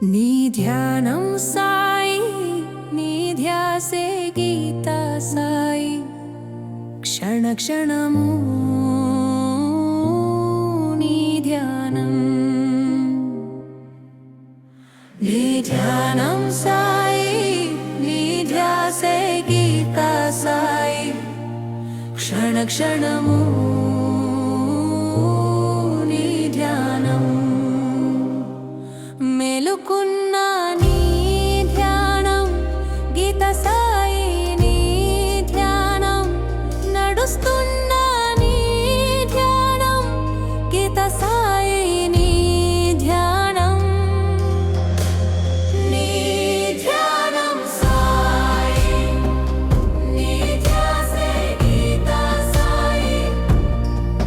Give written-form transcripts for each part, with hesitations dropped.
నీ ధ్యానం సాయి, నీ ధ్యాసే గీతా సాయి. క్షణ క్షణము నీ ధ్యానం, నీ ధ్యానం సాయి, నీ ధ్యాసే గీతా సాయి. క్షణ క్షణము నీ ధ్యానం, మేలుకున్న నీ ధ్యానం గీత సాయి. నీ ధ్యానం నడుస్తున్న నీ ధ్యానం గీత సాయి. నీ ధ్యానం, నీ ధ్యానం సాయి, నీ ధ్యాసే గీత సాయి.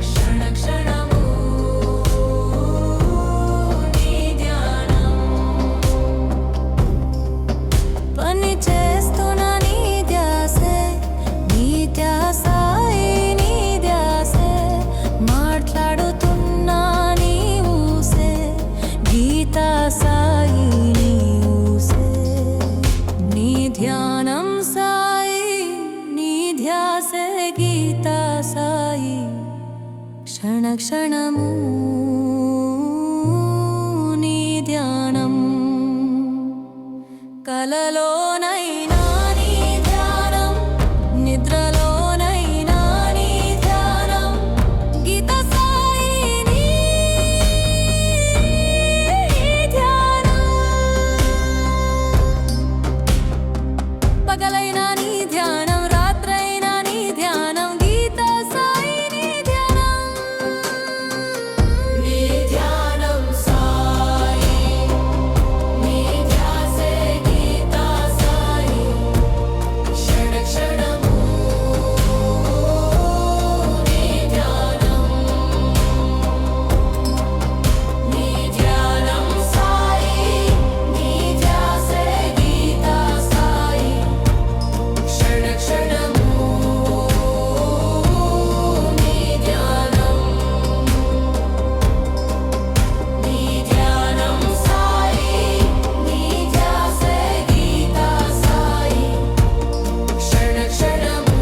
క్షణ క్షణము నీ ధ్యానం, పని చేస్తున్న నీ ధ్యాసే, నీ ధ్యాసాయి. నీ ధ్యాసే మాట్లాడుతున్న నీ ఊసే గీతా సాయి. నీ ఊసే, నీ ధ్యానం సాయి, నీ ధ్యాసే గీతా సాయి. క్షణ క్షణము నీ ధ్యానం, కలలోనైనా నీ ధ్యానం, నిద్రలోనైనా నీ ధ్యానం గీత సాయి. నీ ధ్యానం, పగలైనా నీ ధ్యానం, రాత్రైనా నీ ధ్యానం గీత సాయి. నీ ధ్యానం, నీ ధ్యానం సాయి, నీ ధ్యాసే గీతా సాయి. క్షణ క్షణము నీ ధ్యానం, నీ ధ్యానం సాయి, నీ ధ్యాసే గీతా సాయి. క్షణ క్షణము నీ ధ్యానం, నీ ధ్యానం సాయి, నీ ధ్యాసే గీతా సాయి. క్షణ క్షణము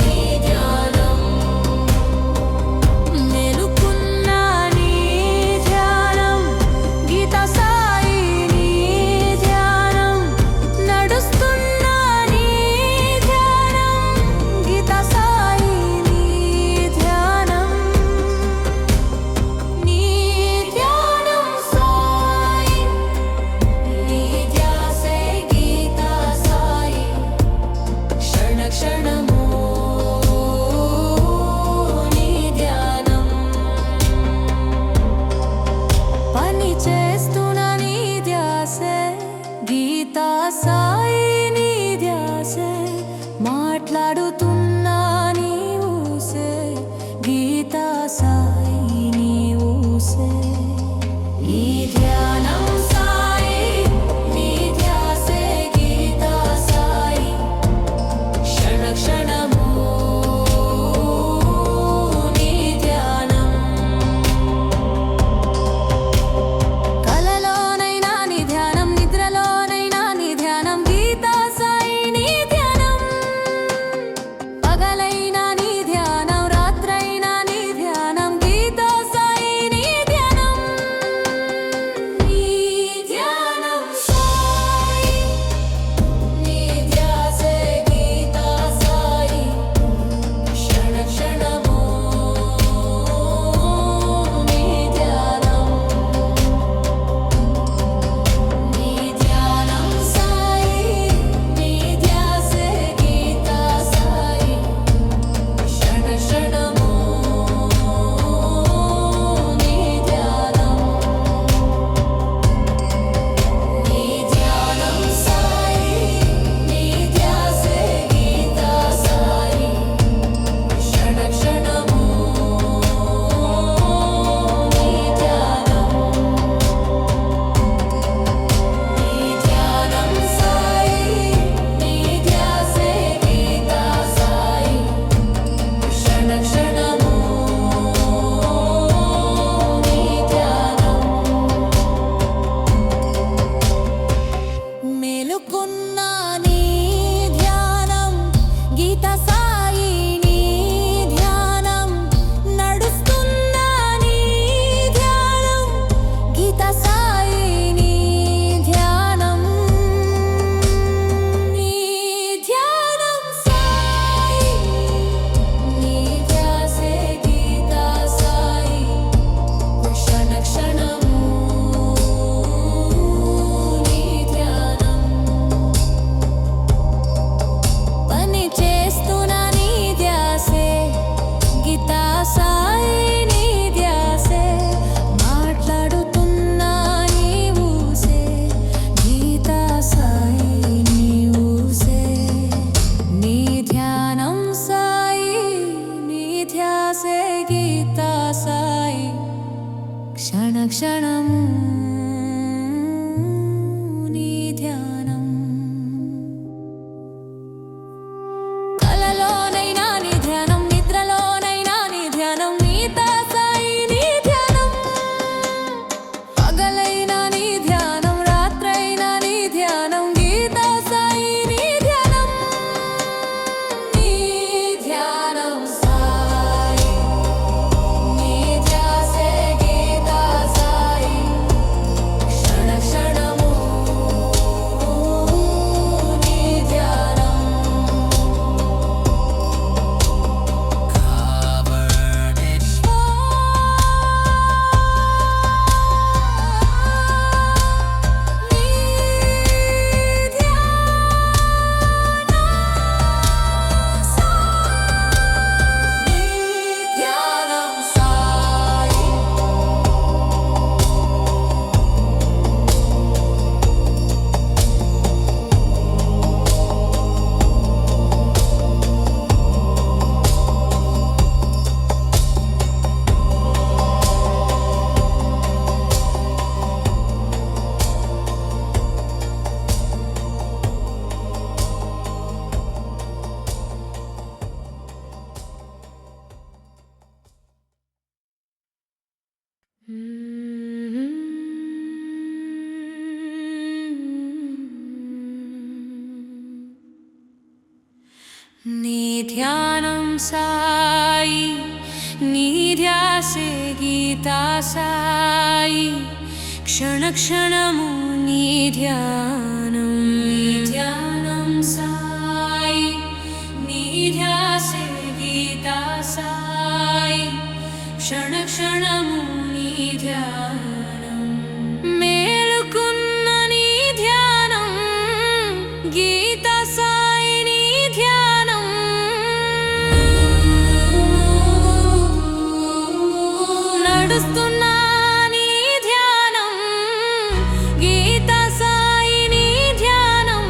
నీ ధ్యానం, మేలుకున్న నీ ధ్యానం గీతా సాయి. నీ ధ్యానం నడుస్తున్న నీ ధ్యానం గీతా సాయి. నీ ధ్యానం, నీ ధ్యానం సాయి, నీ ధ్యాసే గీతా సాయి. క్షణ క్షణము నీ ధ్యానం, పని చేస్తున్న నీ ధ్యాసే గీతా సాయి. నీ ధ్యాసే మాట్లాడుతున్న నీ ఊసే గీతా సాయి. నీ ఊసే, ఈ ధ్యానం సాయి, నీ ధ్యాసే గీతా సాయి. క్షణ క్షణము నీ ధ్యానం, కలలోనైనా క్షణ క్షణము నీ ధ్యానం కలలోనైనా నీ ధ్యానం నిద్రలోనైనా నీ ధ్యానం నీతా సాయి నీ ధ్యానం పగలైనా నీ ధ్యానం రాత్రైనా నీ ధ్యానం గీతా సాయి నీ ధ్యానం నీ ధ్యానం సాయి నీ ధ్యాసే గీతా సాయి క్షణ క్షణము నీ ధ్యానం నీ ధ్యానం సాయి నీ ధ్యాసే గీతా సాయి క్షణ క్షణము నీ ధ్యానం నీ ధ్యానం సాయి నీ ధ్యాసే గీతా సాయి క్షణ క్షణము నీ ధ్యానం మేలుకున్న నీ ధ్యానం గీతా సాయి నీ ధ్యానం నడుస్తున్న నీ ధ్యానం గీతా సాయి నీ ధ్యానం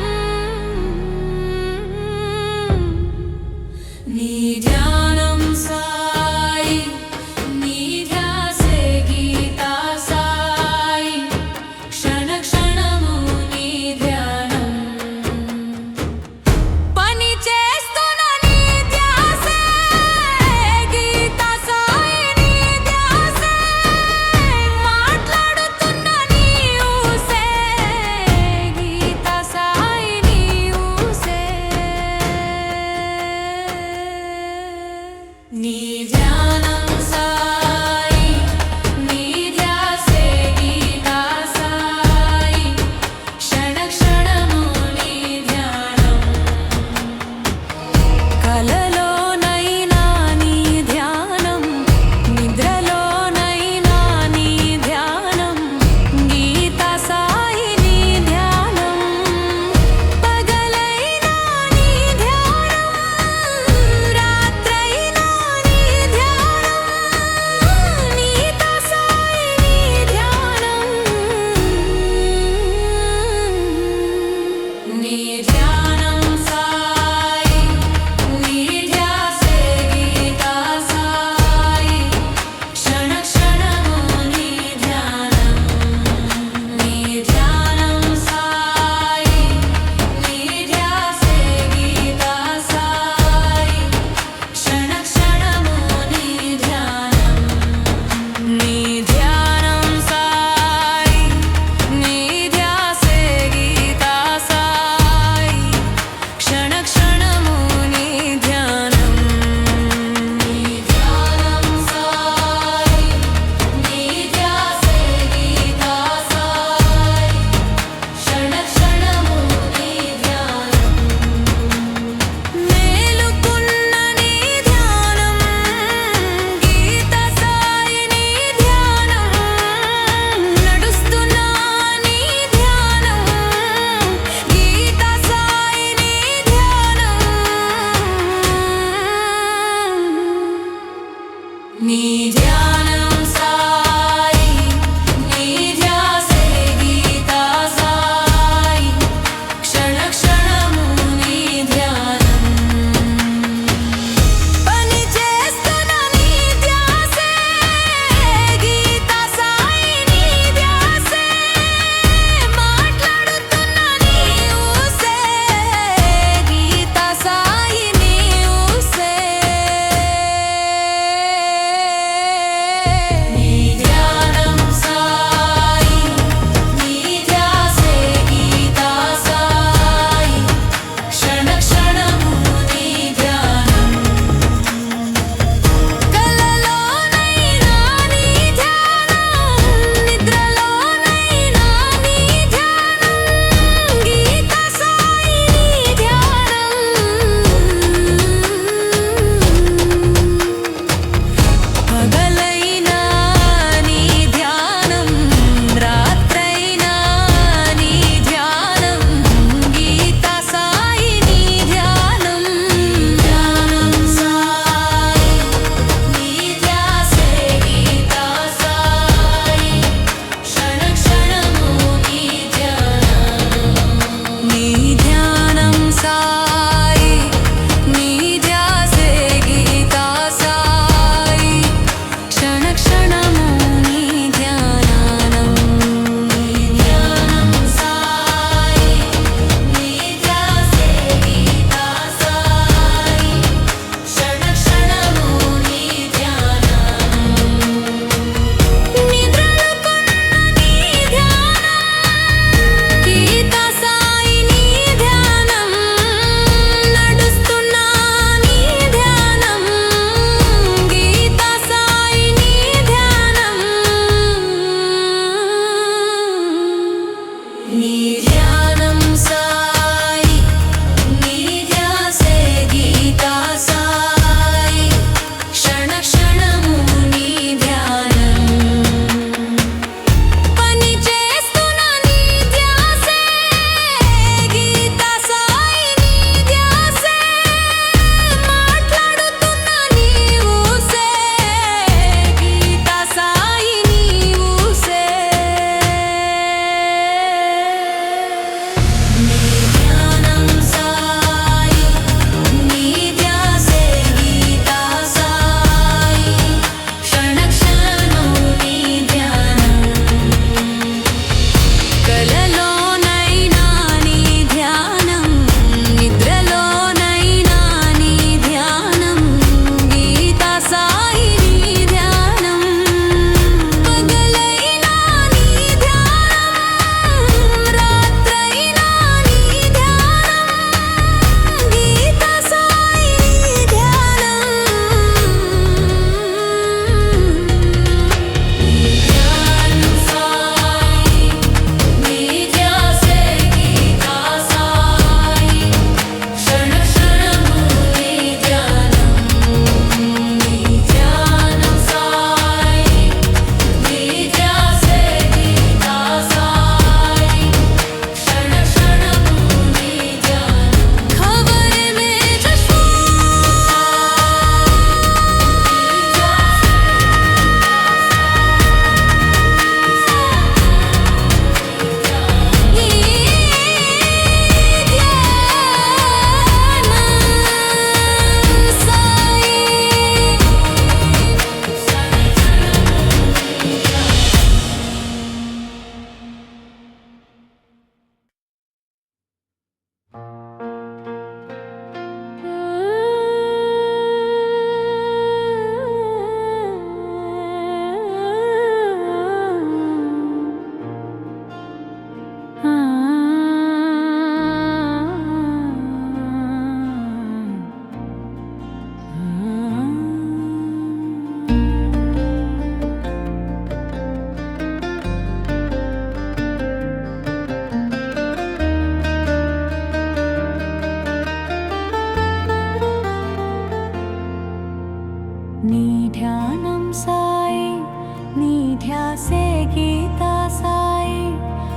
గీతా సాయి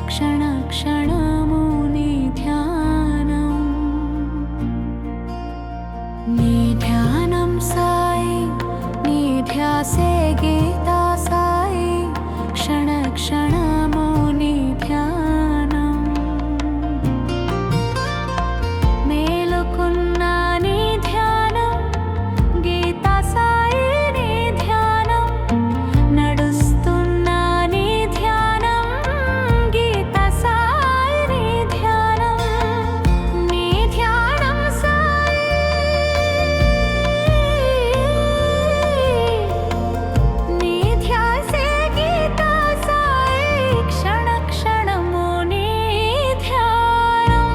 క్షణ క్షణము నీ ధ్యానం సాయి నీ ధ్యాసే గీతా సాయి క్షణ క్షణము నీ ధ్యానం మేలుకున్న నీ ధ్యానం గీతా సాయి నీ ధ్యానం నడుస్తున్న నీ ధ్యానం గీతా సాయి నీ ధ్యానం నీ ధ్యానం సాయి నీ ధ్యాసే గీతా సాయి క్షణ క్షణము నీ ధ్యానం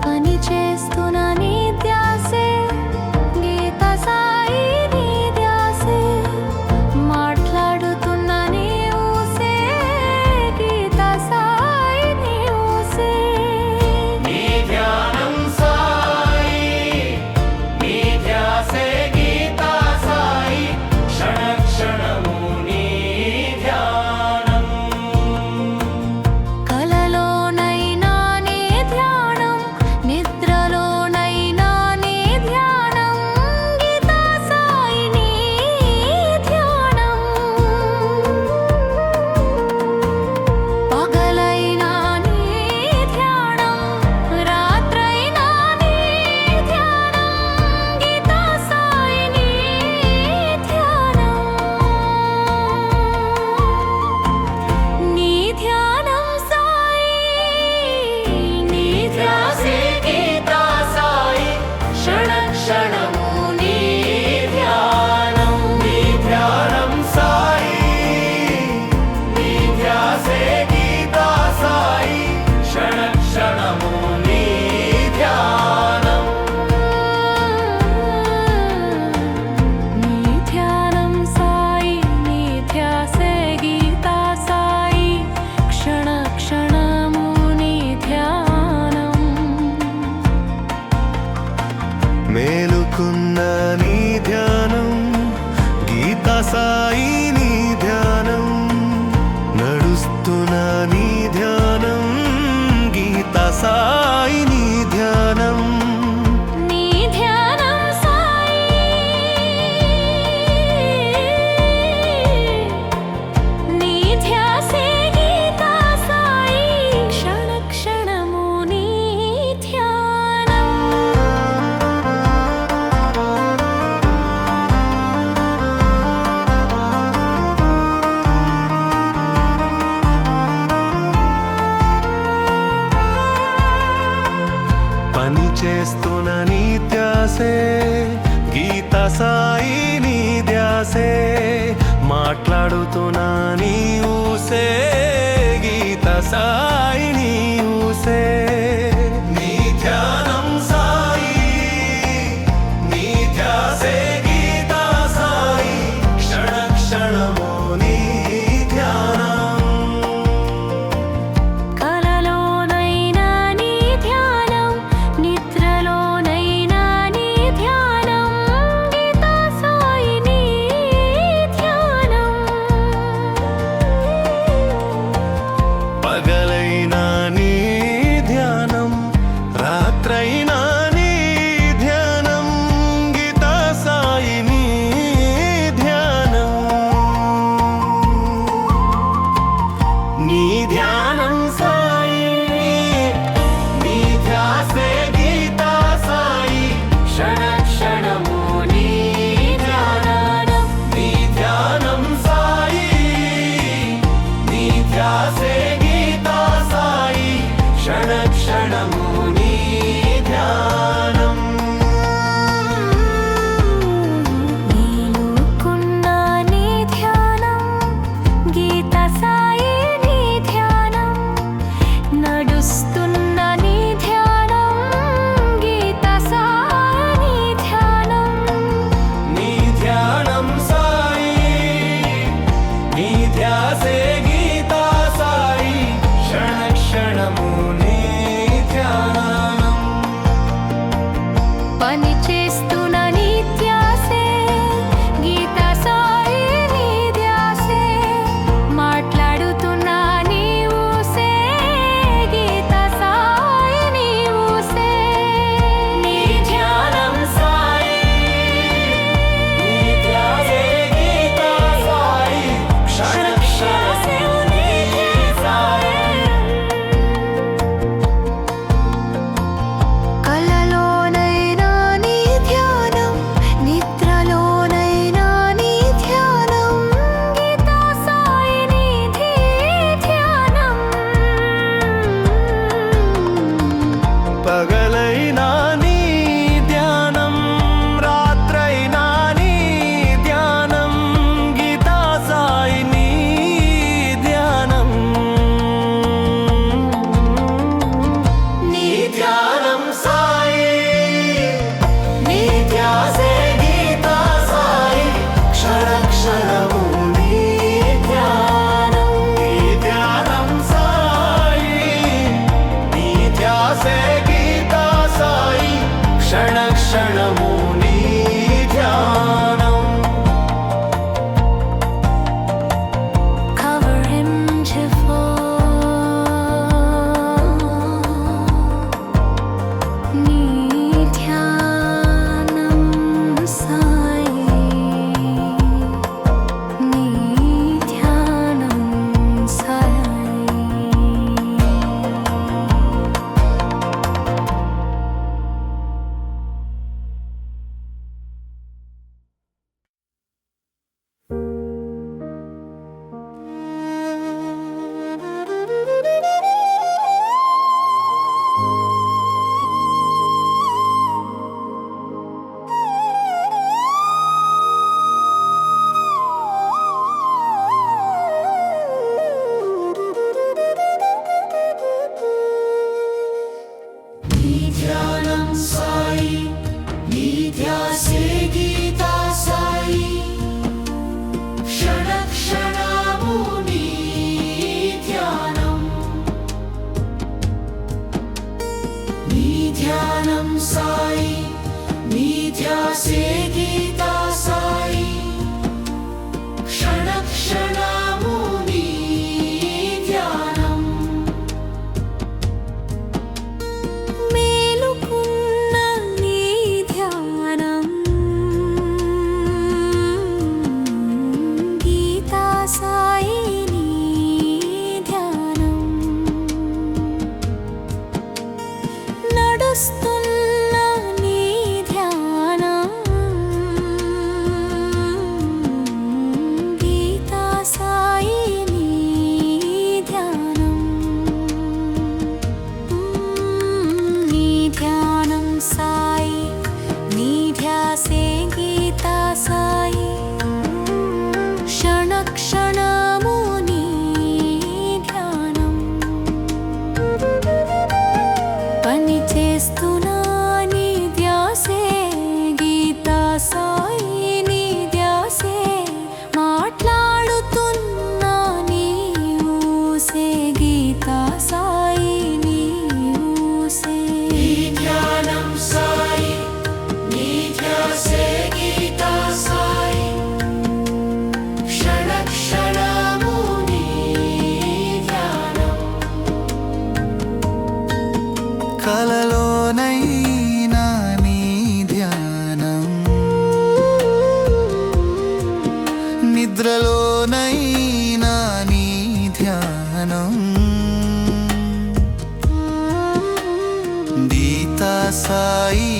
పని చేస్తున్న నీ ధ్యాసే గీతా సాయి నీ ధ్యాసే మాట్లాడుతున్న నీ ఊసే గీతా సాయి నీ ఊసే నీ ధ్యానం సాయి నీ ధ్యాసే గీతా సాయి క్షణ క్షణము నీ ధ్యానం కలలోనైనా నీ ధ్యానం నిద్రలోనైనా నీ ధ్యానం గీతా సాయి నీ ధ్యానం పగలైనా నీ ధ్యానం రాత్రైనా నీ ధ్యానం గీతా సాయి నీ ధ్యానం నీ ధ్యానం సాయి నీ ధ్యాసే గీతా సాయి క్షణ క్షణము నీ ధ్యానం నీ ధ్యానం సాయి నీ ధ్యాసే గీతా సాయి క్షణ క్షణము నీ ధ్యానం నీ ధ్యానం సాయి నీ ధ్యాసే గీతా సాయి క్షణ క్షణము నీ ధ్యానం మేలుకున్న నీ ధ్యానం గీతా సాయి నీ ధ్యానం నడుస్తున్న నీ ధ్యానం గీతా సాయి నీ ధ్యానం నీ ధ్యానం సాయి నీ ధ్యాసే గీతా సాయి క్షణ క్షణము నీ ధ్యానం పని చేస్తున్న నీ ధ్యాసే గీతా సాయి నీ ధ్యాసే మాట్లాడుతున్న నీ ఊసే గీతా సాయి నీ ఊసే నీ ధ్యానం సాయి నీ ధ్యాసే గీతా సాయి క్షణ క్షణము నీ ధ్యానం కలలోనైనా నీ ధ్యానం నిద్రలోనైనా నీ ధ్యానం గీతా సాయి నీ ధ్యానం పగలైనా సాయి నీ ధ్యాసే గీతా సాయి క్షణ క్షణము నీ ధ్యానం మేలుకున్న నీ ధ్యానం గీతా సాయి నీ ధ్యానం నడుస్తున్న నీ ధ్యానం గీతా సాయి నీ ధ్యానం నీ ధ్యానం సాయి నీ ధ్యాసే గీతా సాయి క్షణ క్షణము నీ ధ్యానం పని చేస్తున్నా నీ ధ్యాసే గీతా సాయి నీ ధ్యాసే మాట్లాడుతున్నా నీ ఊసే గీతా సాయి నీ ఊసే నీ ధ్యానం సాయి నీ ధ్యాసే గీతా సాయి క్షణ క్షణము నీ ధ్యానం కలలోనైనా నీ ధ్యానం నిద్రలోనైనా నీ ధ్యానం గీతా సాయి